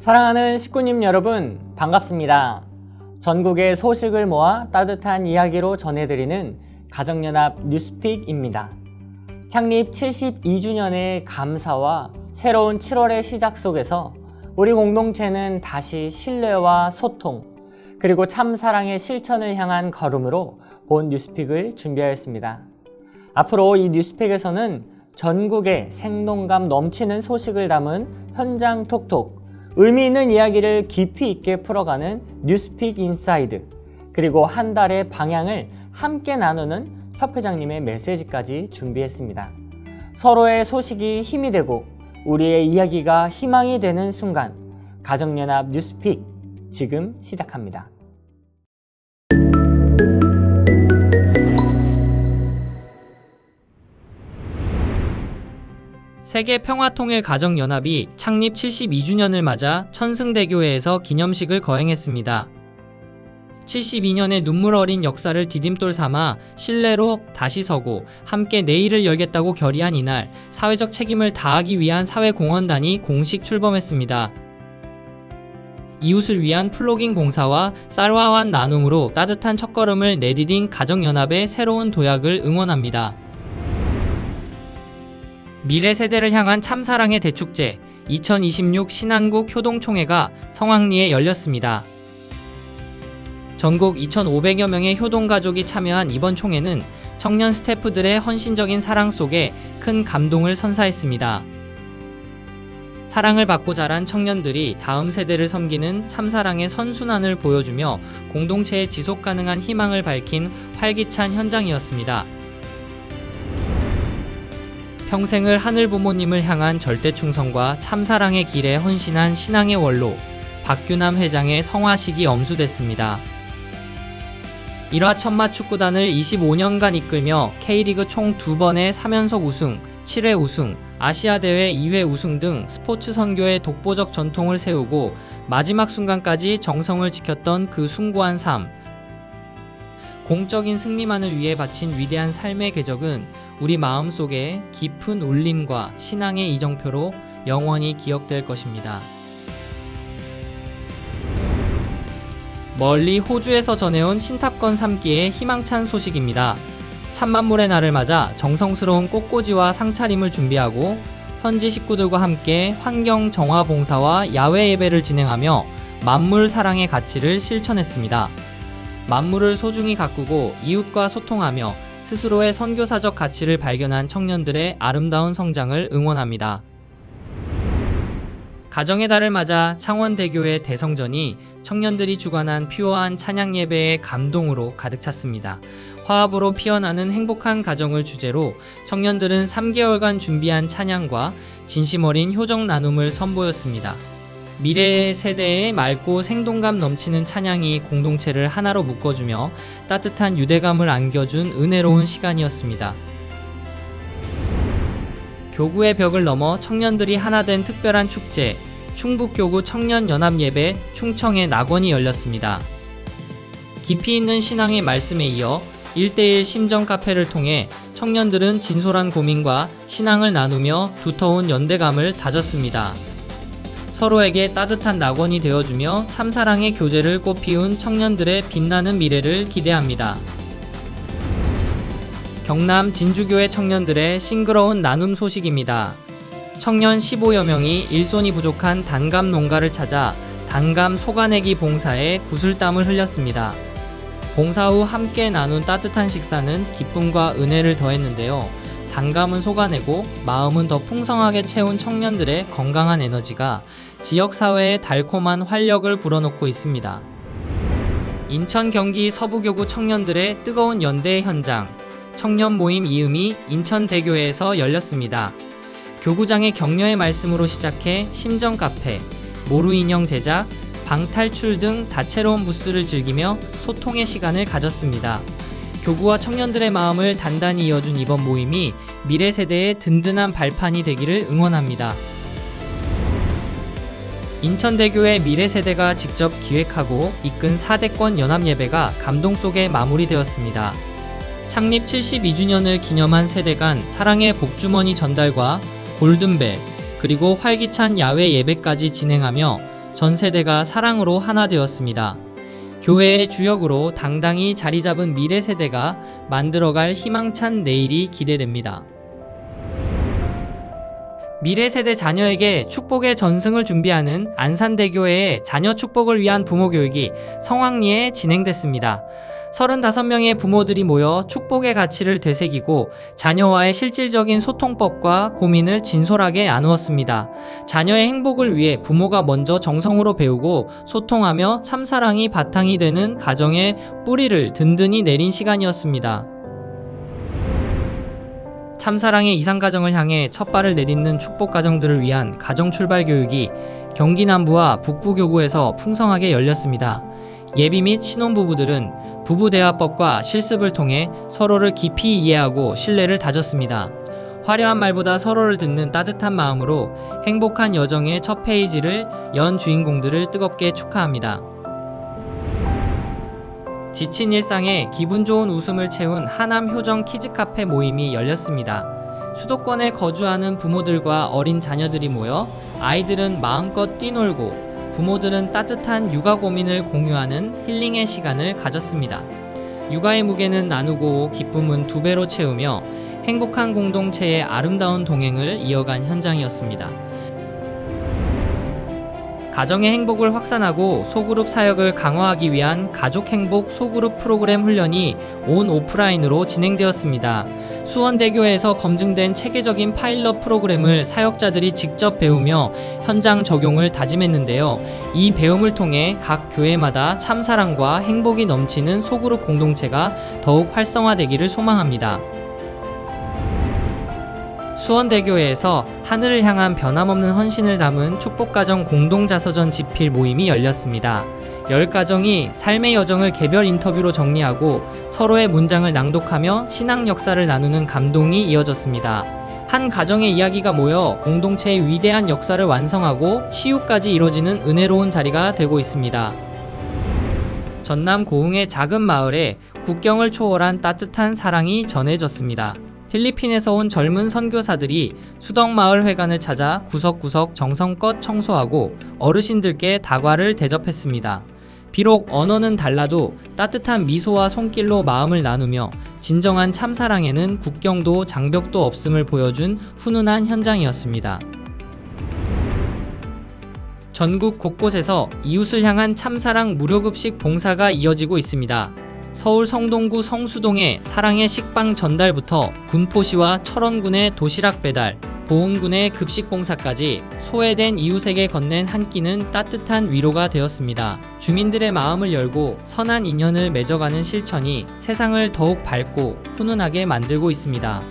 사랑하는 식구님 여러분, 반갑습니다. 전국의 소식을 모아 따뜻한 이야기로 전해드리는 가정연합 뉴스픽입니다. 창립 72주년의 감사와 새로운 7월의 시작 속에서 우리 공동체는 다시 신뢰와 소통, 그리고 참사랑의 실천을 향한 걸음으로 본 뉴스픽을 준비하였습니다. 앞으로 이 뉴스픽에서는 전국의 생동감 넘치는 소식을 담은 현장 톡톡, 의미 있는 이야기를 깊이 있게 풀어가는 뉴스픽 인사이드, 그리고 한 달의 방향을 함께 나누는 협회장님의 메시지까지 준비했습니다. 서로의 소식이 힘이 되고 우리의 이야기가 희망이 되는 순간, 가정연합 뉴스픽 지금 시작합니다. 세계평화통일가정연합이 창립 72주년을 맞아 천승대교회에서 기념식을 거행했습니다. 72년의 눈물 어린 역사를 디딤돌 삼아 신뢰로 다시 서고 함께 내일을 열겠다고 결의한 이날, 사회적 책임을 다하기 위한 사회공헌단이 공식 출범했습니다. 이웃을 위한 플로깅 봉사와 쌀화환 나눔으로 따뜻한 첫걸음을 내디딘 가정연합의 새로운 도약을 응원합니다. 미래 세대를 향한 참사랑의 대축제 2026 신한국 효동총회가 성황리에 열렸습니다. 전국 2,500여 명의 효동가족이 참여한 이번 총회는 청년 스태프들의 헌신적인 사랑 속에 큰 감동을 선사했습니다. 사랑을 받고 자란 청년들이 다음 세대를 섬기는 참사랑의 선순환을 보여주며 공동체의 지속가능한 희망을 밝힌 활기찬 현장이었습니다. 평생을 하늘 부모님을 향한 절대충성과 참사랑의 길에 헌신한 신앙의 원로 박규남 회장의 성화식이 엄수됐습니다. 1화 천마 축구단을 25년간 이끌며 K리그 총 2번의 3연속 우승, 7회 우승, 아시아대회 2회 우승 등 스포츠 선교의 독보적 전통을 세우고 마지막 순간까지 정성을 지켰던 그 숭고한 삶. 공적인 승리만을 위해 바친 위대한 삶의 궤적은 우리 마음속에 깊은 울림과 신앙의 이정표로 영원히 기억될 것입니다. 멀리 호주에서 전해온 신탑건 3기의 희망찬 소식입니다. 참만물의 날을 맞아 정성스러운 꽃꽂이와 상차림을 준비하고 현지 식구들과 함께 환경 정화 봉사와 야외 예배를 진행하며 만물 사랑의 가치를 실천했습니다. 만물을 소중히 가꾸고 이웃과 소통하며 스스로의 선교사적 가치를 발견한 청년들의 아름다운 성장을 응원합니다. 가정의 달을 맞아 창원대교회 대성전이 청년들이 주관한 퓨어한 찬양 예배의 감동으로 가득 찼습니다. 화합으로 피어나는 행복한 가정을 주제로 청년들은 3개월간 준비한 찬양과 진심 어린 효정 나눔을 선보였습니다. 미래 세대의 맑고 생동감 넘치는 찬양이 공동체를 하나로 묶어주며 따뜻한 유대감을 안겨준 은혜로운 시간이었습니다. 교구의 벽을 넘어 청년들이 하나 된 특별한 축제, 충북교구 청년연합예배 충청의 낙원이 열렸습니다. 깊이 있는 신앙의 말씀에 이어 1대1 심정 카페를 통해 청년들은 진솔한 고민과 신앙을 나누며 두터운 연대감을 다졌습니다. 서로에게 따뜻한 낙원이 되어주며 참사랑의 교제를 꽃피운 청년들의 빛나는 미래를 기대합니다. 경남 진주교회 청년들의 싱그러운 나눔 소식입니다. 청년 15여 명이 일손이 부족한 단감 농가를 찾아 단감 솎아내기 봉사에 구슬땀을 흘렸습니다. 봉사 후 함께 나눈 따뜻한 식사는 기쁨과 은혜를 더했는데요. 단감은 솎아내고 마음은 더 풍성하게 채운 청년들의 건강한 에너지가 지역사회에 달콤한 활력을 불어넣고 있습니다. 인천 경기 서부교구 청년들의 뜨거운 연대 현장, 청년 모임 이음이 인천대교회에서 열렸습니다. 교구장의 격려의 말씀으로 시작해 심정 카페, 모루 인형 제작, 방탈출 등 다채로운 부스를 즐기며 소통의 시간을 가졌습니다. 교구와 청년들의 마음을 단단히 이어준 이번 모임이 미래 세대의 든든한 발판이 되기를 응원합니다. 인천대교의 미래세대가 직접 기획하고 이끈 4대권 연합예배가 감동 속에 마무리되었습니다. 창립 72주년을 기념한 세대 간 사랑의 복주머니 전달과 골든벨, 그리고 활기찬 야외 예배까지 진행하며 전 세대가 사랑으로 하나 되었습니다. 교회의 주역으로 당당히 자리 잡은 미래 세대가 만들어갈 희망찬 내일이 기대됩니다. 미래 세대 자녀에게 축복의 전승을 준비하는 안산대교회의 자녀 축복을 위한 부모 교육이 성황리에 진행됐습니다. 35명의 부모들이 모여 축복의 가치를 되새기고 자녀와의 실질적인 소통법과 고민을 진솔하게 나누었습니다. 자녀의 행복을 위해 부모가 먼저 정성으로 배우고 소통하며 참사랑이 바탕이 되는 가정의 뿌리를 든든히 내린 시간이었습니다. 참사랑의 이상가정을 향해 첫발을 내딛는 축복가정들을 위한 가정출발교육이 경기 남부와 북부교구에서 풍성하게 열렸습니다. 예비 및 신혼부부들은 부부대화법과 실습을 통해 서로를 깊이 이해하고 신뢰를 다졌습니다. 화려한 말보다 서로를 듣는 따뜻한 마음으로 행복한 여정의 첫 페이지를 연 주인공들을 뜨겁게 축하합니다. 지친 일상에 기분 좋은 웃음을 채운 하남 효정 키즈카페 모임이 열렸습니다. 수도권에 거주하는 부모들과 어린 자녀들이 모여 아이들은 마음껏 뛰놀고 부모들은 따뜻한 육아 고민을 공유하는 힐링의 시간을 가졌습니다. 육아의 무게는 나누고 기쁨은 2배로 채우며 행복한 공동체의 아름다운 동행을 이어간 현장이었습니다. 가정의 행복을 확산하고 소그룹 사역을 강화하기 위한 가족행복 소그룹 프로그램 훈련이 온 오프라인으로 진행되었습니다. 수원대교에서 검증된 체계적인 파일럿 프로그램을 사역자들이 직접 배우며 현장 적용을 다짐했는데요. 이 배움을 통해 각 교회마다 참사랑과 행복이 넘치는 소그룹 공동체가 더욱 활성화되기를 소망합니다. 수원대교회에서 하늘을 향한 변함없는 헌신을 담은 축복가정 공동자서전 집필 모임이 열렸습니다. 10가정이 삶의 여정을 개별 인터뷰로 정리하고 서로의 문장을 낭독하며 신앙 역사를 나누는 감동이 이어졌습니다. 한 가정의 이야기가 모여 공동체의 위대한 역사를 완성하고 치유까지 이뤄지는 은혜로운 자리가 되고 있습니다. 전남 고흥의 작은 마을에 국경을 초월한 따뜻한 사랑이 전해졌습니다. 필리핀에서 온 젊은 선교사들이 수덕마을 회관을 찾아 구석구석 정성껏 청소하고 어르신들께 다과를 대접했습니다. 비록 언어는 달라도 따뜻한 미소와 손길로 마음을 나누며 진정한 참사랑에는 국경도 장벽도 없음을 보여준 훈훈한 현장이었습니다. 전국 곳곳에서 이웃을 향한 참사랑 무료급식 봉사가 이어지고 있습니다. 서울 성동구 성수동의 사랑의 식빵 전달부터 군포시와 철원군의 도시락 배달, 보은군의 급식 봉사까지 소외된 이웃에게 건넨 한 끼는 따뜻한 위로가 되었습니다. 주민들의 마음을 열고 선한 인연을 맺어가는 실천이 세상을 더욱 밝고 훈훈하게 만들고 있습니다.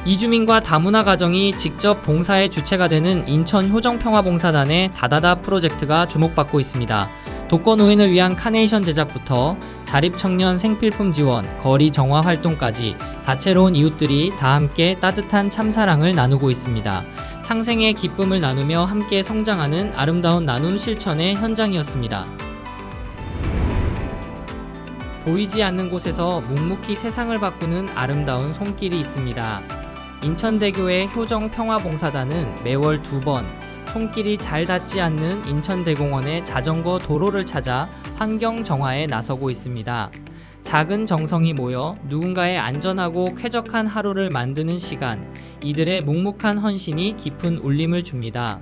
이주민과 다문화 가정이 직접 봉사의 주체가 되는 인천 효정평화봉사단의 다다다 프로젝트가 주목받고 있습니다. 독거노인을 위한 카네이션 제작부터 자립청년 생필품 지원, 거리 정화 활동까지 다채로운 이웃들이 다 함께 따뜻한 참사랑을 나누고 있습니다. 상생의 기쁨을 나누며 함께 성장하는 아름다운 나눔 실천의 현장이었습니다. 보이지 않는 곳에서 묵묵히 세상을 바꾸는 아름다운 손길이 있습니다. 인천대교의 효정평화봉사단은 매월 2번 손길이 잘 닿지 않는 인천대공원의 자전거 도로를 찾아 환경 정화에 나서고 있습니다. 작은 정성이 모여 누군가의 안전하고 쾌적한 하루를 만드는 시간, 이들의 묵묵한 헌신이 깊은 울림을 줍니다.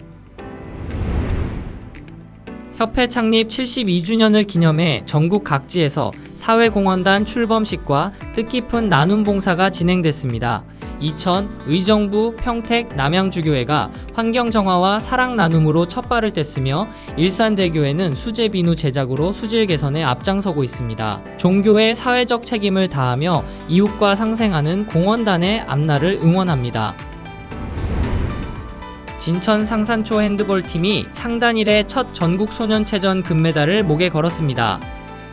협회 창립 72주년을 기념해 전국 각지에서 사회공헌단 출범식과 뜻깊은 나눔 봉사가 진행됐습니다. 이천, 의정부, 평택, 남양주교회가 환경정화와 사랑 나눔으로 첫발을 뗐으며 일산대교회는 수제 비누 제작으로 수질 개선에 앞장서고 있습니다. 종교의 사회적 책임을 다하며 이웃과 상생하는 공헌단의 앞날을 응원합니다. 진천 상산초 핸드볼팀이 창단 이래 첫 전국소년체전 금메달을 목에 걸었습니다.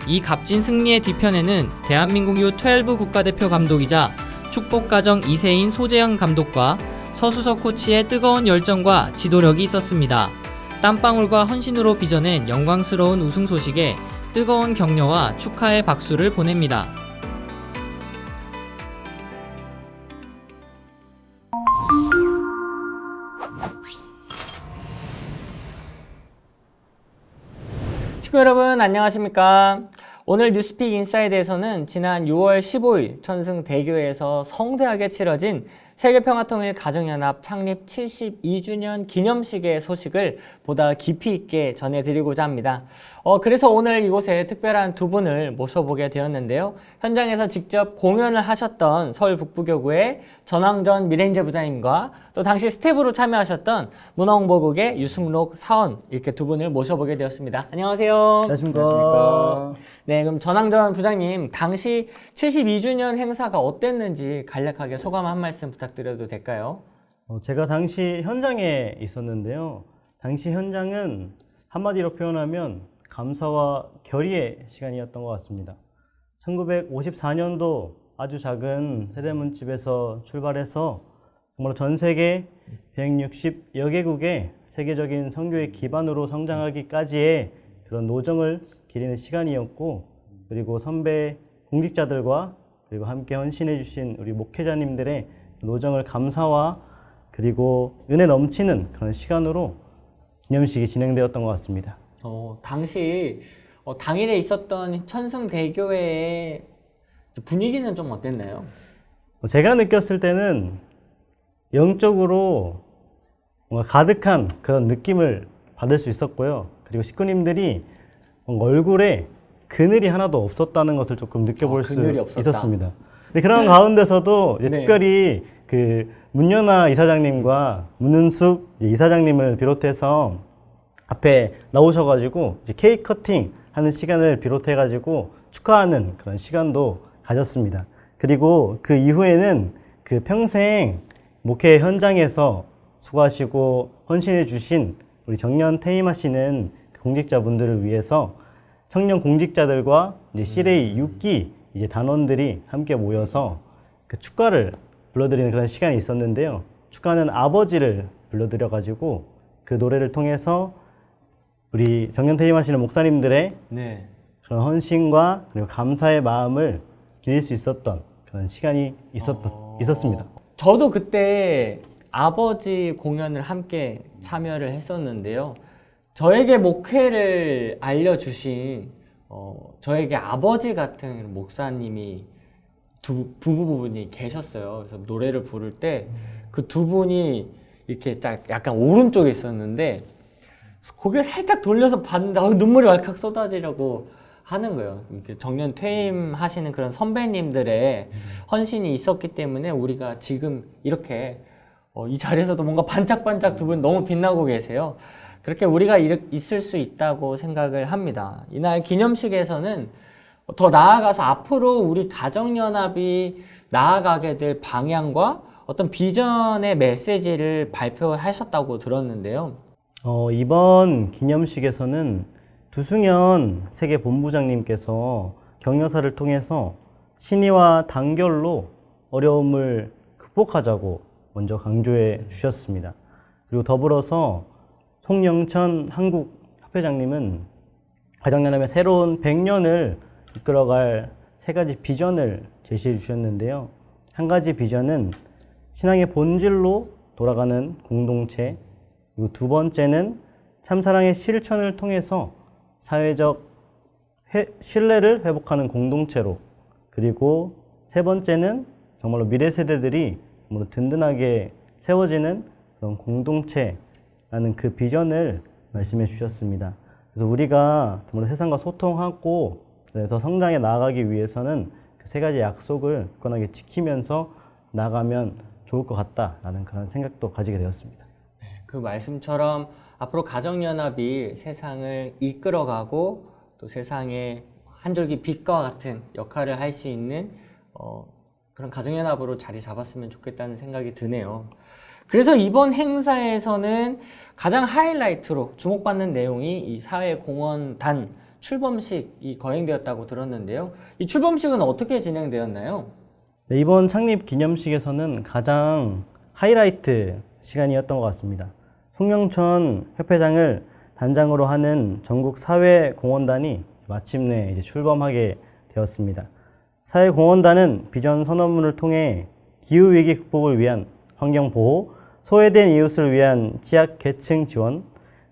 이 값진 승리의 뒤편에는 대한민국 U12 국가대표 감독이자 축복가정 2세인 소재영 감독과 서수석 코치의 뜨거운 열정과 지도력이 있었습니다. 땀방울과 헌신으로 빚어낸 영광스러운 우승 소식에 뜨거운 격려와 축하의 박수를 보냅니다. 친구 여러분 안녕하십니까? 오늘 뉴스픽 인사이드에서는 지난 6월 15일 천승대교에서 성대하게 치러진 세계평화통일 가정연합 창립 72주년 기념식의 소식을 보다 깊이 있게 전해드리고자 합니다. 그래서 오늘 이곳에 특별한 두 분을 모셔보게 되었는데요. 현장에서 직접 공연을 하셨던 서울 북부교구의 전황전 미래인재 부장님과 또 당시 스텝으로 참여하셨던 문화홍보국의 유승록 사원 이렇게 두 분을 모셔보게 되었습니다. 안녕하세요. 안녕하십니까. 네, 그럼 전황전 부장님, 당시 72주년 행사가 어땠는지 간략하게 소감 한 말씀 부탁드려도 될까요? 제가 당시 현장에 있었는데요. 당시 현장은 한마디로 표현하면 감사와 결의의 시간이었던 것 같습니다. 1954년도 아주 작은 세대문집에서 출발해서 정말 전 세계 160여 개국의 세계적인 선교의 기반으로 성장하기까지의 그런 노정을 기리는 시간이었고, 그리고 선배 공직자들과 그리고 함께 헌신해 주신 우리 목회자님들의 노정을 감사와 그리고 은혜 넘치는 그런 시간으로 기념식이 진행되었던 것 같습니다. 당시 당일에 있었던 천승대교회의 분위기는 좀 어땠나요? 제가 느꼈을 때는 영적으로 뭔가 가득한 그런 느낌을 받을 수 있었고요. 그리고 식구님들이 얼굴에 그늘이 하나도 없었다는 것을 조금 느껴볼 수 있었습니다. 근데 그런 가운데서도 이제 네. 특별히 그 문연아 이사장님과 문은숙 이사장님을 비롯해서 앞에 나오셔가지고 이제 케이크 커팅 하는 시간을 비롯해가지고 축하하는 그런 시간도 가졌습니다. 그리고 그 이후에는 그 평생 목회 현장에서 수고하시고 헌신해 주신 우리 정년 퇴임하시는 공직자분들을 위해서 청년 공직자들과 이제 CLA 6기 이제 단원들이 함께 모여서 그 축가를 불러드리는 그런 시간이 있었는데요. 축가는 아버지를 불러드려가지고 그 노래를 통해서 우리 정년 퇴임하시는 목사님들의 네. 그런 헌신과 그리고 감사의 마음을 기릴 수 있었던 그런 시간이 있었습니다. 저도 그때 아버지 공연을 함께 참여를 했었는데요. 저에게 목회를 알려주신 저에게 아버지 같은 목사님이 부부분이 계셨어요. 그래서 노래를 부를 때 그 두 분이 이렇게 약간 오른쪽에 있었는데 고개를 살짝 돌려서 봤는데 눈물이 왈칵 쏟아지려고 하는 거예요. 이렇게 정년 퇴임하시는 그런 선배님들의 헌신이 있었기 때문에 우리가 지금 이렇게 이 자리에서도 뭔가 반짝반짝 두 분 너무 빛나고 계세요. 그렇게 우리가 있을 수 있다고 생각을 합니다. 이날 기념식에서는 더 나아가서 앞으로 우리 가정연합이 나아가게 될 방향과 어떤 비전의 메시지를 발표하셨다고 들었는데요. 이번 기념식에서는 두승현 세계본부장님께서 격려사를 통해서 신의와 단결로 어려움을 극복하자고 먼저 강조해 주셨습니다. 그리고 더불어서 송영천 한국협회장님은 가정연합의 새로운 100년을 이끌어갈 세 가지 비전을 제시해 주셨는데요. 한 가지 비전은 신앙의 본질로 돌아가는 공동체, 그리고 두 번째는 참사랑의 실천을 통해서 사회적 신뢰를 회복하는 공동체로, 그리고 세 번째는 정말로 미래 세대들이 든든하게 세워지는 그런 공동체라는 그 비전을 말씀해 주셨습니다. 그래서 우리가 정말 세상과 소통하고 더 성장해 나아가기 위해서는 그 세 가지 약속을 굳건하게 지키면서 나가면 좋을 것 같다라는 그런 생각도 가지게 되었습니다. 그 말씀처럼 앞으로 가정연합이 세상을 이끌어가고 또 세상에 한 줄기 빛과 같은 역할을 할 수 있는 그런 가정연합으로 자리 잡았으면 좋겠다는 생각이 드네요. 그래서 이번 행사에서는 가장 하이라이트로 주목받는 내용이 이 사회공헌단 출범식이 거행되었다고 들었는데요. 이 출범식은 어떻게 진행되었나요? 네, 이번 창립 기념식에서는 가장 하이라이트 시간이었던 것 같습니다. 송영천 협회장을 단장으로 하는 전국 사회공헌단이 마침내 이제 출범하게 되었습니다. 사회공헌단은 비전 선언문을 통해 기후위기 극복을 위한 환경보호, 소외된 이웃을 위한 취약계층 지원,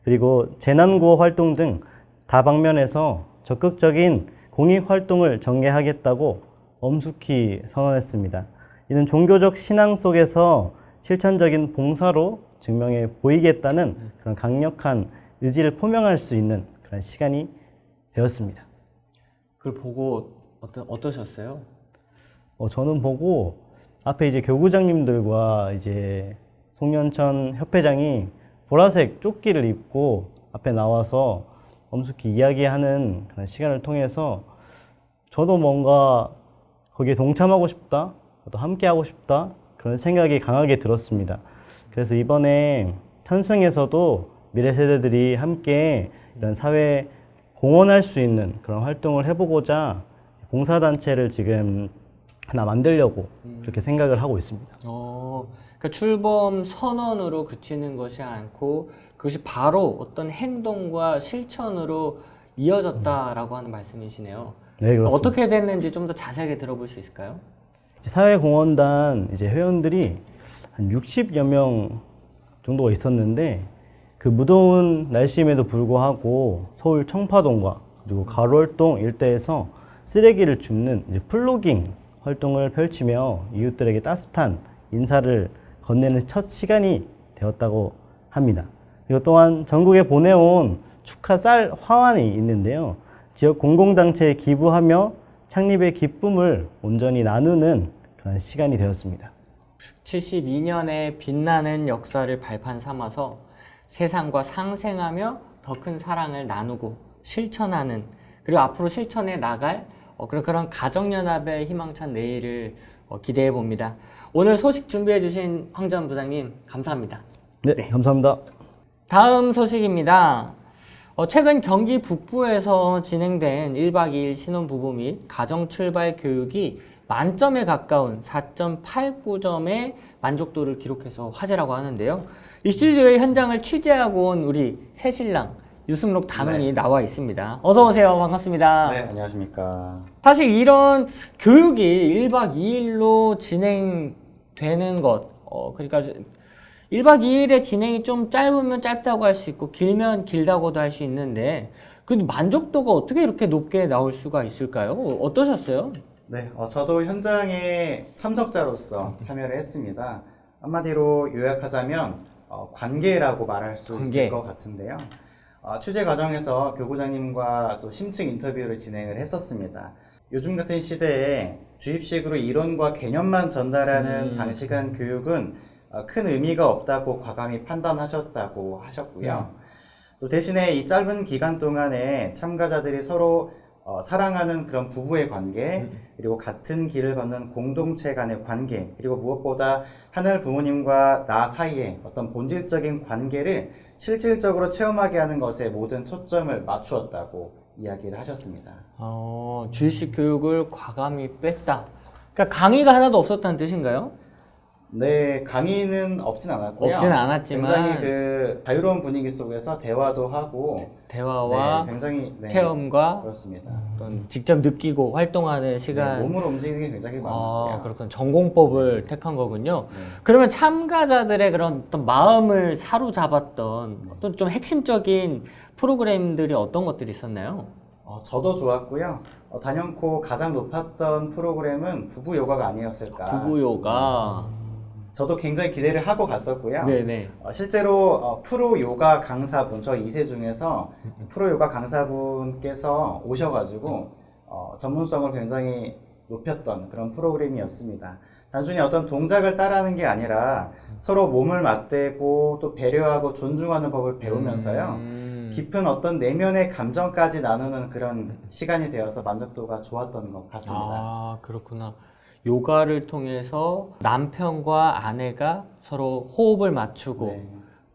그리고 재난구호 활동 등 다방면에서 적극적인 공익활동을 전개하겠다고 엄숙히 선언했습니다. 이는 종교적 신앙 속에서 실천적인 봉사로 증명해 보이겠다는 그런 강력한 의지를 표명할 수 있는 그런 시간이 되었습니다. 그걸 보고 어떠셨어요? 저는 보고 앞에 이제 교구장님들과 이제 송년천 협회장이 보라색 조끼를 입고 앞에 나와서 엄숙히 이야기하는 그런 시간을 통해서 저도 뭔가 거기에 동참하고 싶다, 또 함께 하고 싶다 그런 생각이 강하게 들었습니다. 그래서 이번에 천승에서도 미래 세대들이 함께 이런 사회 공헌할 수 있는 그런 활동을 해보고자 봉사단체를 지금 하나 만들려고 그렇게 생각을 하고 있습니다. 그러니까 출범 선언으로 그치는 것이 않고 그것이 바로 어떤 행동과 실천으로 이어졌다라고 하는 말씀이시네요. 네, 그렇습니다. 어떻게 됐는지 좀 더 자세하게 들어볼 수 있을까요? 사회공헌단 이제 회원들이 한 60여 명 정도가 있었는데 그 무더운 날씨임에도 불구하고 서울 청파동과 그리고 가로월동 일대에서 쓰레기를 줍는 이제 플로깅 활동을 펼치며 이웃들에게 따뜻한 인사를 건네는 첫 시간이 되었다고 합니다. 그리고 또한 전국에 보내온 축하 쌀 화환이 있는데요. 지역 공공단체에 기부하며 창립의 기쁨을 온전히 나누는 그런 시간이 되었습니다. 72년의 빛나는 역사를 발판 삼아서 세상과 상생하며 더 큰 사랑을 나누고 실천하는, 그리고 앞으로 실천해 나갈 그런 가정연합의 희망찬 내일을 기대해 봅니다. 오늘 소식 준비해 주신 황전 부장님 감사합니다. 네, 감사합니다. 다음 소식입니다. 최근 경기 북부에서 진행된 1박 2일 신혼부부 및 가정출발 교육이 만점에 가까운 4.89점의 만족도를 기록해서 화제라고 하는데요. 이 스튜디오의 현장을 취재하고 온 우리 새신랑 유승록 단원이 나와 있습니다. 어서 오세요. 반갑습니다. 네, 안녕하십니까. 사실 이런 교육이 1박 2일로 진행되는 것, 그러니까 1박 2일의 진행이 좀 짧으면 짧다고 할 수 있고 길면 길다고도 할 수 있는데 근데 만족도가 어떻게 이렇게 높게 나올 수가 있을까요? 어떠셨어요? 네, 저도 현장에 참석자로서 참여를 했습니다. 한마디로 요약하자면 관계라고 말할 수 관계. 있을 것 같은데요. 취재 과정에서 교구장님과 또 심층 인터뷰를 진행을 했었습니다. 요즘 같은 시대에 주입식으로 이론과 개념만 전달하는 장시간 교육은 큰 의미가 없다고 과감히 판단하셨다고 하셨고요. 또 대신에 이 짧은 기간 동안에 참가자들이 서로 사랑하는 그런 부부의 관계, 그리고 같은 길을 걷는 공동체 간의 관계, 그리고 무엇보다 하늘 부모님과 나 사이의 어떤 본질적인 관계를 실질적으로 체험하게 하는 것에 모든 초점을 맞추었다고 이야기를 하셨습니다. 주입식 교육을 과감히 뺐다. 그러니까 강의가 하나도 없었다는 뜻인가요? 네, 강의는 없진 않았고요. 없진 않았지만 굉장히 그 자유로운 분위기 속에서 대화도 하고 대화와 네, 굉장히 체험과 그렇습니다. 어떤 직접 느끼고 활동하는 시간. 네, 몸으로 움직이는 게 굉장히 많고요. 그렇군. 전공법을 택한 거군요. 네. 그러면 참가자들의 그런 어떤 마음을 사로잡았던 어떤 좀 핵심적인 프로그램들이 어떤 것들이 있었나요? 저도 좋았고요. 단연코 가장 높았던 프로그램은 부부 요가가 아니었을까. 부부 요가. 저도 굉장히 기대를 하고 갔었고요. 네네. 실제로 프로 요가 강사분, 저 2세 중에서 프로 요가 강사분께서 오셔가지고 전문성을 굉장히 높였던 그런 프로그램이었습니다. 단순히 어떤 동작을 따라하는 게 아니라 서로 몸을 맞대고 또 배려하고 존중하는 법을 배우면서요. 깊은 어떤 내면의 감정까지 나누는 그런 시간이 되어서 만족도가 좋았던 것 같습니다. 그렇구나. 요가를 통해서 남편과 아내가 서로 호흡을 맞추고 네.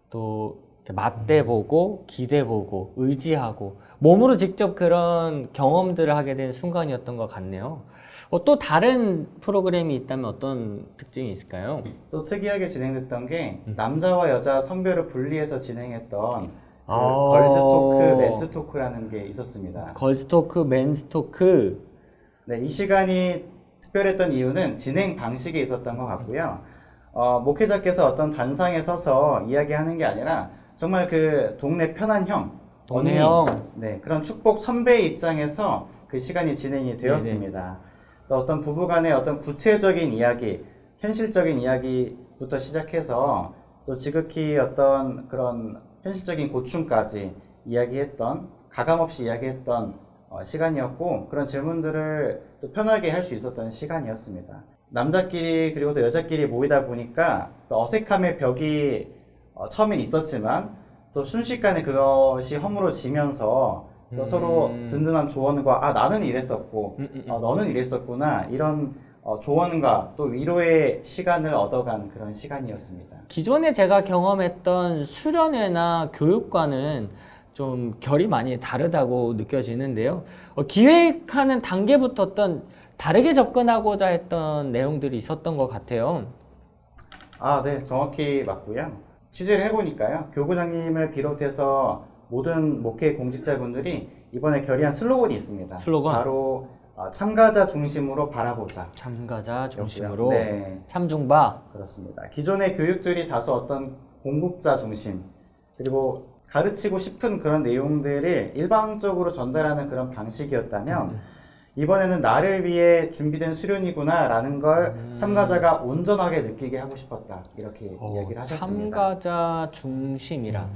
또 이렇게 맞대보고 기대보고 의지하고 몸으로 직접 그런 경험들을 하게 된 순간이었던 것 같네요. 또 다른 프로그램이 있다면 어떤 특징이 있을까요? 또 특이하게 진행됐던 게 남자와 여자 성별을 분리해서 진행했던 걸즈 토크, 맨즈 토크라는 게 있었습니다. 걸즈 토크, 맨즈 토크. 네, 이 시간이 특별했던 이유는 진행 방식에 있었던 것 같고요. 목회자께서 어떤 단상에 서서 이야기하는 게 아니라 정말 그 동네 편한 형, 동네 언니, 형. 네, 그런 축복 선배의 입장에서 그 시간이 진행이 되었습니다. 또 어떤 부부간의 어떤 구체적인 이야기, 현실적인 이야기부터 시작해서 또 지극히 어떤 그런 현실적인 고충까지 이야기했던, 가감없이 이야기했던 시간이었고, 그런 질문들을 또 편하게 할 수 있었던 시간이었습니다. 남자끼리 그리고 또 여자끼리 모이다 보니까 또 어색함의 벽이 처음엔 있었지만 또 순식간에 그것이 허물어지면서 또 서로 든든한 조언과 나는 이랬었고 너는 이랬었구나 이런 조언과 또 위로의 시간을 얻어간 그런 시간이었습니다. 기존에 제가 경험했던 수련회나 교육과는 좀 결이 많이 다르다고 느껴지는데요. 기획하는 단계부터 어떤 다르게 접근하고자 했던 내용들이 있었던 것 같아요. 네, 정확히 맞고요. 취재를 해보니까요, 교구장님을 비롯해서 모든 목회 공직자분들이 이번에 결의한 슬로건이 있습니다. 슬로건? 바로 참가자 중심으로 바라보자. 참가자 중심으로. 네, 참중바. 그렇습니다. 기존의 교육들이 다소 어떤 공급자 중심, 그리고 가르치고 싶은 그런 내용들을 일방적으로 전달하는 그런 방식이었다면 이번에는 나를 위해 준비된 수련이구나 라는 걸 참가자가 온전하게 느끼게 하고 싶었다, 이렇게 이야기를 하셨습니다. 참가자 중심이라.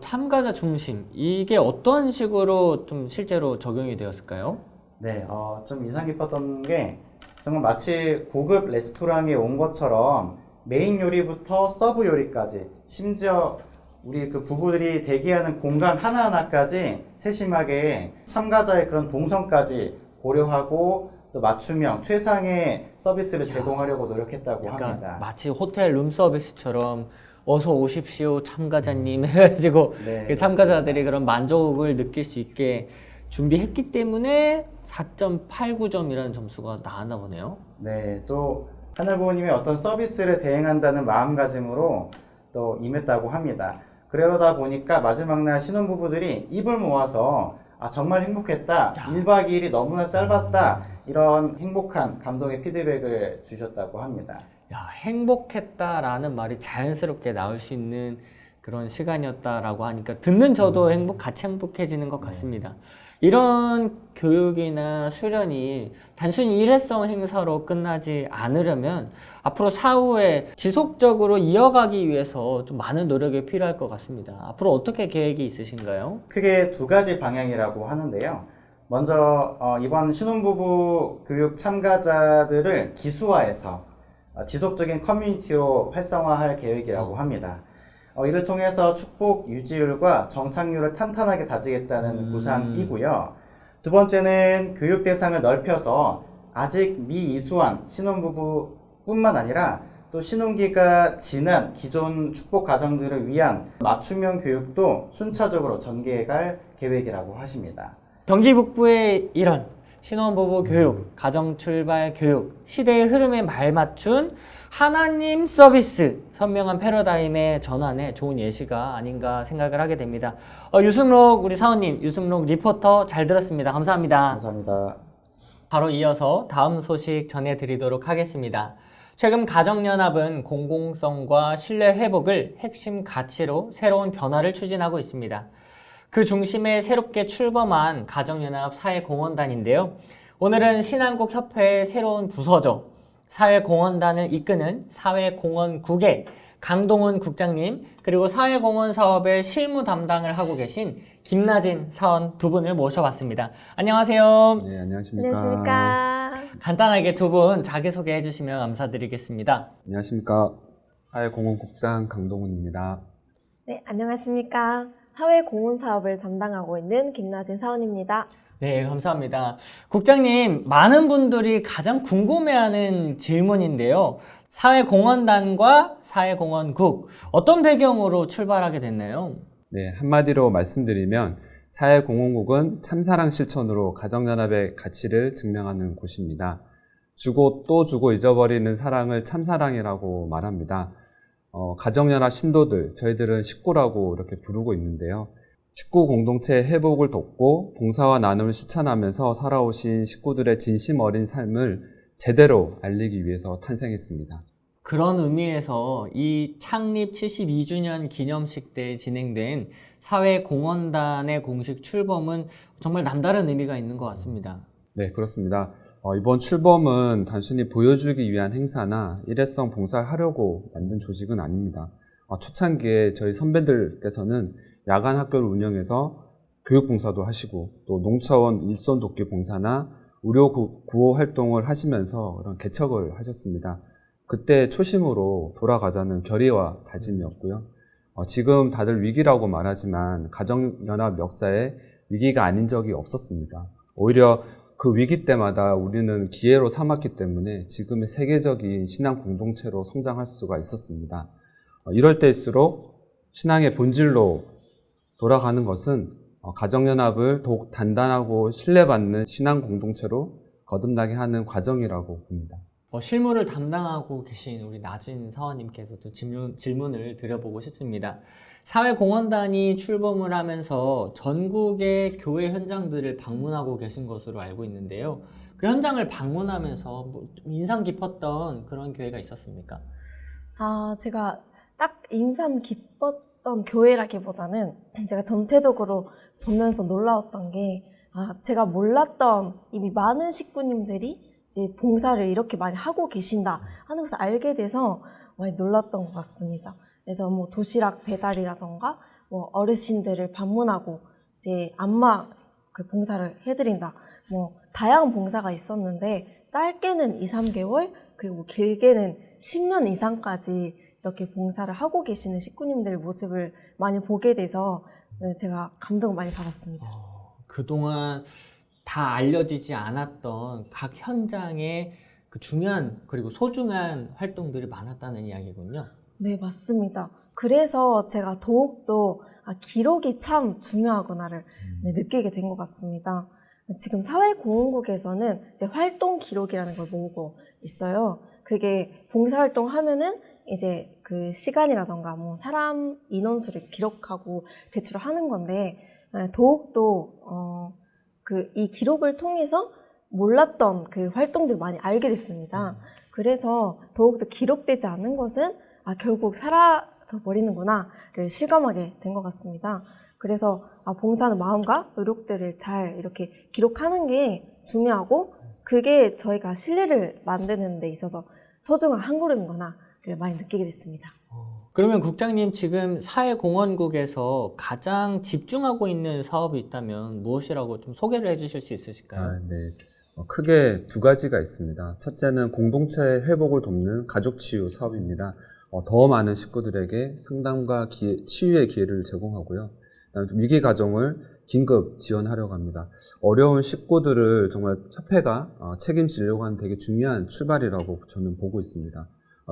참가자 중심, 이게 어떤 식으로 좀 실제로 적용이 되었을까요? 네, 좀 인상 깊었던 게 정말 마치 고급 레스토랑에 온 것처럼 메인 요리부터 서브 요리까지, 심지어 우리 그 부부들이 대기하는 공간 하나하나까지 세심하게 참가자의 그런 동선까지 고려하고 또 맞춤형 최상의 서비스를 제공하려고 노력했다고 약간 합니다. 마치 호텔 룸서비스처럼 어서 오십시오 참가자님 해가지고 네, 그 참가자들이 그런 만족을 느낄 수 있게 준비했기 때문에 4.89점이라는 점수가 나왔나 보네요. 네, 또 하늘부모님의 어떤 서비스를 대행한다는 마음가짐으로 또 임했다고 합니다. 그러다 보니까 마지막 날 신혼부부들이 입을 모아서 정말 행복했다, 1박 2일이 너무나 짧았다, 이런 행복한 감동의 피드백을 주셨다고 합니다. 야, 행복했다라는 말이 자연스럽게 나올 수 있는 그런 시간이었다라고 하니까 듣는 저도 같이 행복해지는 것 같습니다. 이런 교육이나 수련이 단순히 일회성 행사로 끝나지 않으려면 앞으로 사후에 지속적으로 이어가기 위해서 좀 많은 노력이 필요할 것 같습니다. 앞으로 어떻게 계획이 있으신가요? 크게 두 가지 방향이라고 하는데요. 먼저 이번 신혼부부 교육 참가자들을 기수화해서 지속적인 커뮤니티로 활성화할 계획이라고 합니다. 이를 통해서 축복 유지율과 정착률을 탄탄하게 다지겠다는 구상이고요. 두 번째는 교육 대상을 넓혀서 아직 미이수한 신혼부부뿐만 아니라 또 신혼기가 지난 기존 축복 가정들을 위한 맞춤형 교육도 순차적으로 전개해갈 계획이라고 하십니다. 경기 북부의 이런 신혼부부 교육, 가정 출발 교육, 시대의 흐름에 말맞춘 하나님 서비스, 선명한 패러다임의 전환에 좋은 예시가 아닌가 생각을 하게 됩니다. 유승록 우리 사원님, 유승록 리포터 잘 들었습니다. 감사합니다. 감사합니다. 바로 이어서 다음 소식 전해드리도록 하겠습니다. 최근 가정연합은 공공성과 신뢰 회복을 핵심 가치로 새로운 변화를 추진하고 있습니다. 그 중심에 새롭게 출범한 가정연합 사회공헌단인데요. 오늘은 신한국협회의 새로운 부서죠. 사회공헌단을 이끄는 사회공헌국의 강동훈 국장님, 그리고 사회공헌 사업의 실무 담당을 하고 계신 김나진 사원 두 분을 모셔봤습니다. 안녕하세요. 네, 안녕하십니까. 안녕하십니까. 간단하게 두 분 자기소개해 주시면 감사드리겠습니다. 안녕하십니까. 사회공헌국장 강동훈입니다. 네, 안녕하십니까. 사회공헌 사업을 담당하고 있는 김나진 사원입니다. 네, 감사합니다. 국장님, 많은 분들이 가장 궁금해하는 질문인데요. 사회공헌단과 사회공헌국, 어떤 배경으로 출발하게 됐나요? 네, 한마디로 말씀드리면 사회공헌국은 참사랑 실천으로 가정연합의 가치를 증명하는 곳입니다. 주고 또 주고 잊어버리는 사랑을 참사랑이라고 말합니다. 가정연합 신도들, 저희들은 식구라고 이렇게 부르고 있는데요. 식구 공동체의 회복을 돕고 봉사와 나눔을 실천하면서 살아오신 식구들의 진심 어린 삶을 제대로 알리기 위해서 탄생했습니다. 그런 의미에서 이 창립 72주년 기념식 때 진행된 사회공헌단의 공식 출범은 정말 남다른 의미가 있는 것 같습니다. 네, 그렇습니다. 이번 출범은 단순히 보여주기 위한 행사나 일회성 봉사를 하려고 만든 조직은 아닙니다. 초창기에 저희 선배들께서는 야간 학교를 운영해서 교육봉사도 하시고 또 농차원 일손 돕기 봉사나 의료 구호 활동을 하시면서 그런 개척을 하셨습니다. 그때 초심으로 돌아가자는 결의와 다짐이었고요. 지금 다들 위기라고 말하지만 가정연합 역사에 위기가 아닌 적이 없었습니다. 오히려 그 위기 때마다 우리는 기회로 삼았기 때문에 지금의 세계적인 신앙 공동체로 성장할 수가 있었습니다. 이럴 때일수록 신앙의 본질로 돌아가는 것은 가정연합을 더욱 단단하고 신뢰받는 신앙 공동체로 거듭나게 하는 과정이라고 봅니다. 실무를 담당하고 계신 우리 나진 사원님께서도 질문을 드려보고 싶습니다. 사회공헌단이 출범을 하면서 전국의 교회 현장들을 방문하고 계신 것으로 알고 있는데요. 그 현장을 방문하면서 좀 인상 깊었던 그런 교회가 있었습니까? 제가 딱 인상 깊었던 교회라기보다는 제가 전체적으로 보면서 놀라웠던 게, 제가 몰랐던 이미 많은 식구님들이 이제 봉사를 이렇게 많이 하고 계신다 하는 것을 알게 돼서 많이 놀랐던 것 같습니다. 그래서 뭐 도시락 배달이라던가 뭐 어르신들을 방문하고 이제 안마 그 봉사를 해드린다. 뭐 다양한 봉사가 있었는데 짧게는 2, 3개월 그리고 길게는 10년 이상까지 이렇게 봉사를 하고 계시는 식구님들의 모습을 많이 보게 돼서 제가 감동을 많이 받았습니다. 그동안 다 알려지지 않았던 각 현장의 그 중요한 그리고 소중한 활동들이 많았다는 이야기군요. 네, 맞습니다. 그래서 제가 더욱더 기록이 참 중요하구나를 느끼게 된 것 같습니다. 지금 사회공헌국에서는 이제 활동 기록이라는 걸 모으고 있어요. 그게 봉사활동 하면은 이제 그 시간이라던가 뭐 사람 인원수를 기록하고 제출을 하는 건데, 더욱더 이 기록을 통해서 몰랐던 그 활동들 많이 알게 됐습니다. 그래서 더욱더 기록되지 않은 것은 결국 사라져 버리는구나를 실감하게 된 것 같습니다. 그래서 봉사하는 마음과 노력들을 잘 이렇게 기록하는 게 중요하고, 그게 저희가 신뢰를 만드는 데 있어서 소중한 한 걸음이구나를 많이 느끼게 됐습니다. 그러면 국장님, 지금 사회공헌국에서 가장 집중하고 있는 사업이 있다면 무엇이라고 좀 소개를 해주실 수 있으실까요? 네. 크게 두 가지가 있습니다. 첫째는 공동체 회복을 돕는 가족치유 사업입니다. 더 많은 식구들에게 상담과 치유의 기회를 제공하고요. 위기 가정을 긴급 지원하려고 합니다. 어려운 식구들을 정말 협회가 책임지려고 하는 되게 중요한 출발이라고 저는 보고 있습니다.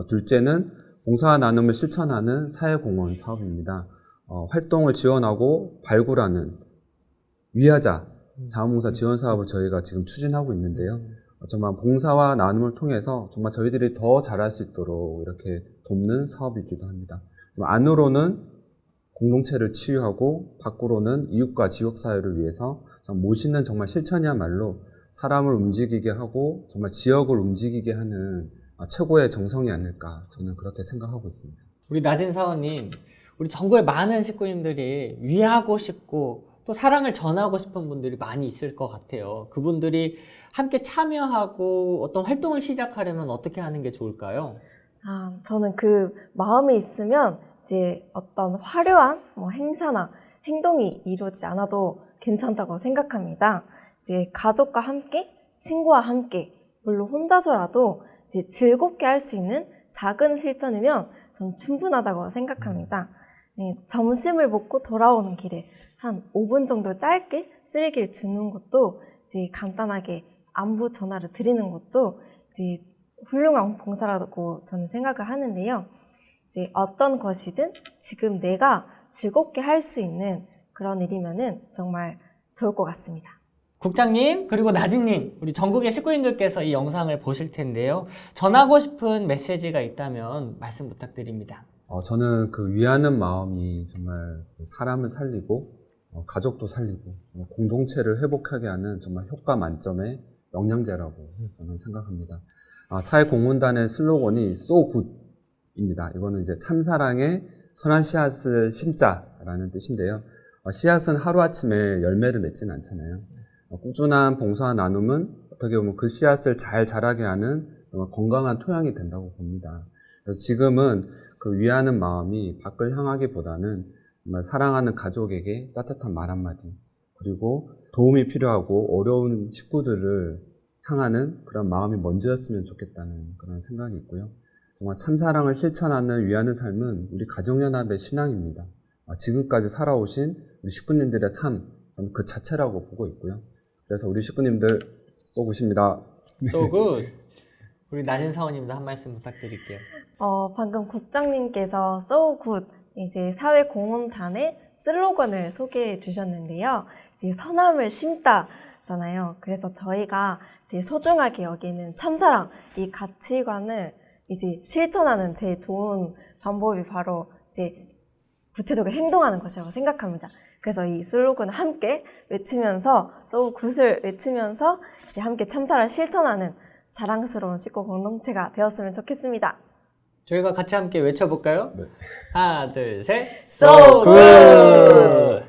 둘째는 봉사와 나눔을 실천하는 사회공헌 사업입니다. 활동을 지원하고 발굴하는 위하자 자원봉사 지원 사업을 저희가 지금 추진하고 있는데요. 정말 봉사와 나눔을 통해서 정말 저희들이 더 잘할 수 있도록 이렇게 돕는 사업이기도 합니다. 안으로는 공동체를 치유하고 밖으로는 이웃과 지역사회를 위해서 모시는 정말 실천이야말로 사람을 움직이게 하고 정말 지역을 움직이게 하는 최고의 정성이 아닐까, 저는 그렇게 생각하고 있습니다. 우리 나진 사원님, 우리 전국의 많은 식구님들이 위하고 싶고 또 사랑을 전하고 싶은 분들이 많이 있을 것 같아요. 그분들이 함께 참여하고 어떤 활동을 시작하려면 어떻게 하는 게 좋을까요? 저는 그 마음이 있으면 이제 어떤 화려한 행사나 행동이 이루어지지 않아도 괜찮다고 생각합니다. 이제 가족과 함께, 친구와 함께, 물론 혼자서라도 이제 즐겁게 할 수 있는 작은 실천이면 저는 충분하다고 생각합니다. 네, 점심을 먹고 돌아오는 길에 한 5분 정도 짧게 쓰레기를 줍는 것도, 이제 간단하게 안부 전화를 드리는 것도 이제 훌륭한 봉사라고 저는 생각을 하는데요. 이제 어떤 것이든 지금 내가 즐겁게 할 수 있는 그런 일이면은 정말 좋을 것 같습니다. 국장님, 그리고 나진님, 우리 전국의 식구님들께서 이 영상을 보실 텐데요. 전하고 싶은 메시지가 있다면 말씀 부탁드립니다. 저는 그 위하는 마음이 정말 사람을 살리고 가족도 살리고 공동체를 회복하게 하는 정말 효과 만점의 영양제라고 저는 생각합니다. 사회공헌단의 슬로건이 So Good입니다. 이거는 이제 참사랑의 선한 씨앗을 심자라는 뜻인데요. 씨앗은 하루아침에 열매를 맺지는 않잖아요. 꾸준한 봉사와 나눔은 어떻게 보면 그 씨앗을 잘 자라게 하는 건강한 토양이 된다고 봅니다. 그래서 지금은 그 위하는 마음이 밖을 향하기보다는 정말 사랑하는 가족에게 따뜻한 말 한마디, 그리고 도움이 필요하고 어려운 식구들을 향하는 그런 마음이 먼저였으면 좋겠다는 그런 생각이 있고요. 정말 참사랑을 실천하는 위하는 삶은 우리 가정연합의 신앙입니다. 지금까지 살아오신 우리 식구님들의 삶, 저는 그 자체라고 보고 있고요. 그래서 우리 식구님들 쏘굿입니다. So good. 우리 나진 사원님도 한 말씀 부탁드릴게요. 방금 국장님께서 So Good 이제 사회공헌단의 슬로건을 소개해 주셨는데요. 이제 선함을 심다잖아요. 그래서 저희가 이제 소중하게 여기는 참사랑 이 가치관을 이제 실천하는 제일 좋은 방법이 바로 이제 구체적으로 행동하는 것이라고 생각합니다. 그래서 이 슬로건을 함께 외치면서 So Good을 외치면서 이제 함께 참사를 실천하는 자랑스러운 식구 공동체가 되었으면 좋겠습니다. 저희가 같이 함께 외쳐볼까요? 네. 하나, 둘, 셋. So good!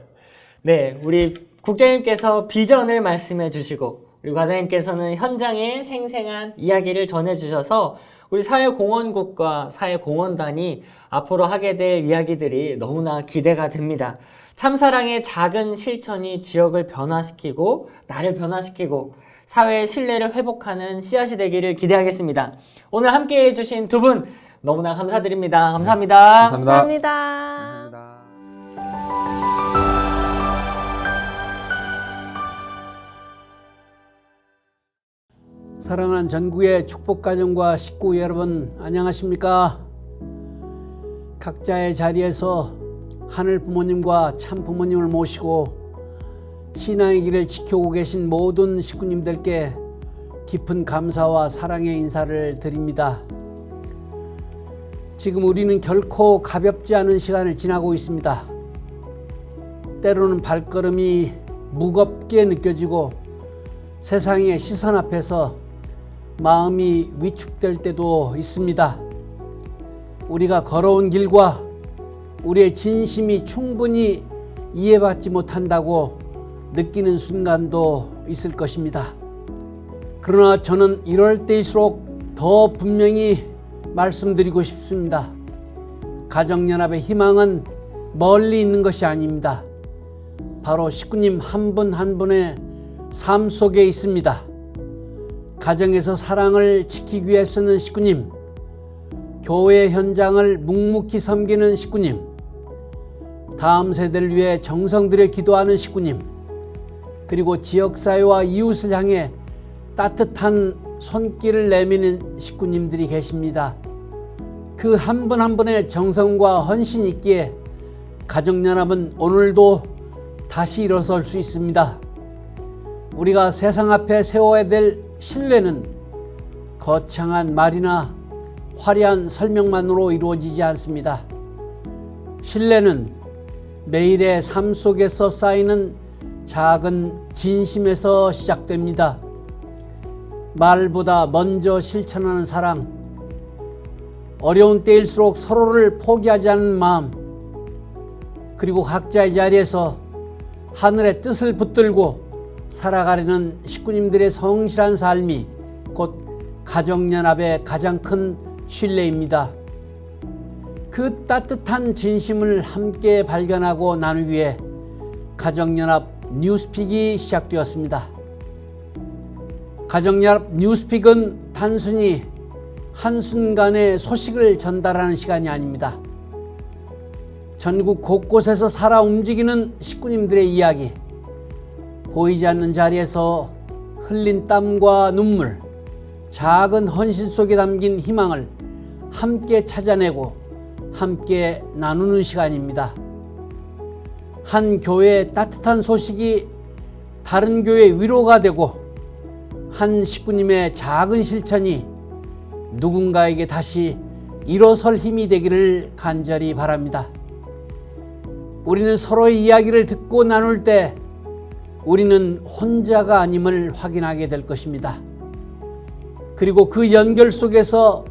네, 우리 국장님께서 비전을 말씀해 주시고 우리 과장님께서는 현장의 생생한 이야기를 전해주셔서 우리 사회공헌국과 사회공헌단이 앞으로 하게 될 이야기들이 너무나 기대가 됩니다. 참사랑의 작은 실천이 지역을 변화시키고 나를 변화시키고 사회의 신뢰를 회복하는 씨앗이 되기를 기대하겠습니다. 오늘 함께해 주신 두 분 너무나 감사드립니다. 감사합니다. 감사합니다. 감사합니다. 사랑하는 전국의 축복가정과 식구 여러분 안녕하십니까? 각자의 자리에서 하늘 부모님과 참 부모님을 모시고 신앙의 길을 지켜오고 계신 모든 식구님들께 깊은 감사와 사랑의 인사를 드립니다. 지금 우리는 결코 가볍지 않은 시간을 지나고 있습니다. 때로는 발걸음이 무겁게 느껴지고 세상의 시선 앞에서 마음이 위축될 때도 있습니다. 우리가 걸어온 길과 우리의 진심이 충분히 이해받지 못한다고 느끼는 순간도 있을 것입니다. 그러나 저는 이럴 때일수록 더 분명히 말씀드리고 싶습니다. 가정연합의 희망은 멀리 있는 것이 아닙니다. 바로 식구님 한 분 한 분의 삶 속에 있습니다. 가정에서 사랑을 지키기 위해 쓰는 식구님, 교회 현장을 묵묵히 섬기는 식구님, 다음 세대를 위해 정성 들여 기도하는 식구님, 그리고 지역사회와 이웃을 향해 따뜻한 손길을 내미는 식구님들이 계십니다. 그 한 분 한 분의 정성과 헌신이 있기에 가정연합은 오늘도 다시 일어설 수 있습니다. 우리가 세상 앞에 세워야 될 신뢰는 거창한 말이나 화려한 설명만으로 이루어지지 않습니다. 신뢰는 매일의 삶 속에서 쌓이는 작은 진심에서 시작됩니다. 말보다 먼저 실천하는 사랑, 어려운 때일수록 서로를 포기하지 않는 마음, 그리고 각자의 자리에서 하늘의 뜻을 붙들고 살아가려는 식구님들의 성실한 삶이 곧 가정연합의 가장 큰 신뢰입니다. 그 따뜻한 진심을 함께 발견하고 나누기 위해 가정연합 뉴스픽이 시작되었습니다. 가정연합 뉴스픽은 단순히 한순간의 소식을 전달하는 시간이 아닙니다. 전국 곳곳에서 살아 움직이는 식구님들의 이야기, 보이지 않는 자리에서 흘린 땀과 눈물, 작은 헌신 속에 담긴 희망을 함께 찾아내고 함께 나누는 시간입니다. 한 교회의 따뜻한 소식이 다른 교회의 위로가 되고 한 식구님의 작은 실천이 누군가에게 다시 일어설 힘이 되기를 간절히 바랍니다. 우리는 서로의 이야기를 듣고 나눌 때 우리는 혼자가 아님을 확인하게 될 것입니다. 그리고 그 연결 속에서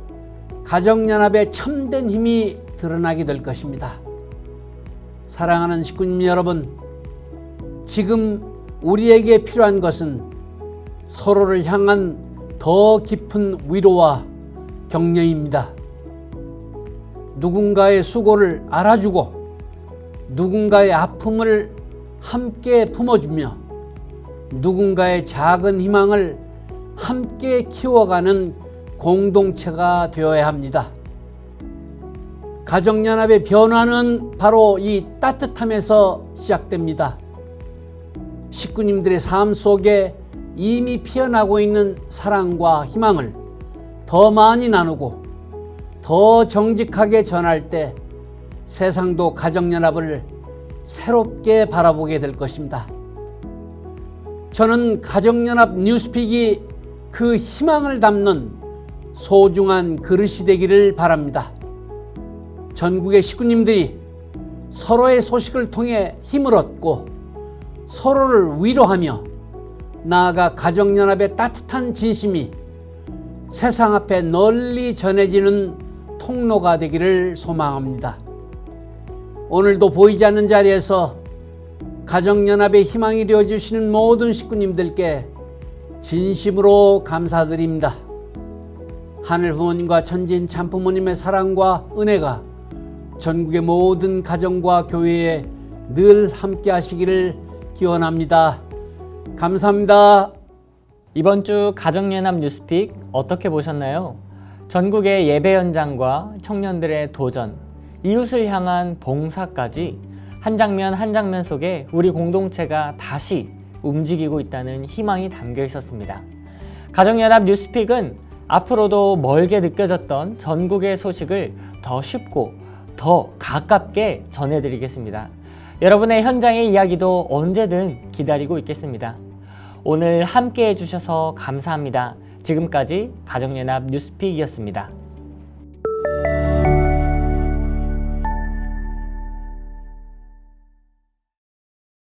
가정연합의 참된 힘이 드러나게 될 것입니다. 사랑하는 식구님 여러분, 지금 우리에게 필요한 것은 서로를 향한 더 깊은 위로와 격려입니다. 누군가의 수고를 알아주고 누군가의 아픔을 함께 품어주며 누군가의 작은 희망을 함께 키워가는 공동체가 되어야 합니다. 가정연합의 변화는 바로 이 따뜻함에서 시작됩니다. 식구님들의 삶 속에 이미 피어나고 있는 사랑과 희망을 더 많이 나누고 더 정직하게 전할 때 세상도 가정연합을 새롭게 바라보게 될 것입니다. 저는 가정연합 뉴스픽이 그 희망을 담는 소중한 그릇이 되기를 바랍니다. 전국의 식구님들이 서로의 소식을 통해 힘을 얻고 서로를 위로하며 나아가 가정연합의 따뜻한 진심이 세상 앞에 널리 전해지는 통로가 되기를 소망합니다. 오늘도 보이지 않는 자리에서 가정연합의 희망이 되어주시는 모든 식구님들께 진심으로 감사드립니다. 하늘 부모님과 천지인 참부모님의 사랑과 은혜가 전국의 모든 가정과 교회에 늘 함께 하시기를 기원합니다. 감사합니다. 이번 주 가정연합 뉴스픽 어떻게 보셨나요? 전국의 예배 현장과 청년들의 도전, 이웃을 향한 봉사까지 한 장면 한 장면 속에 우리 공동체가 다시 움직이고 있다는 희망이 담겨 있었습니다. 가정연합 뉴스픽은 앞으로도 멀게 느껴졌던 전국의 소식을 더 쉽고 더 가깝게 전해드리겠습니다. 여러분의 현장의 이야기도 언제든 기다리고 있겠습니다. 오늘 함께 해주셔서 감사합니다. 지금까지 가정연합 뉴스픽이었습니다.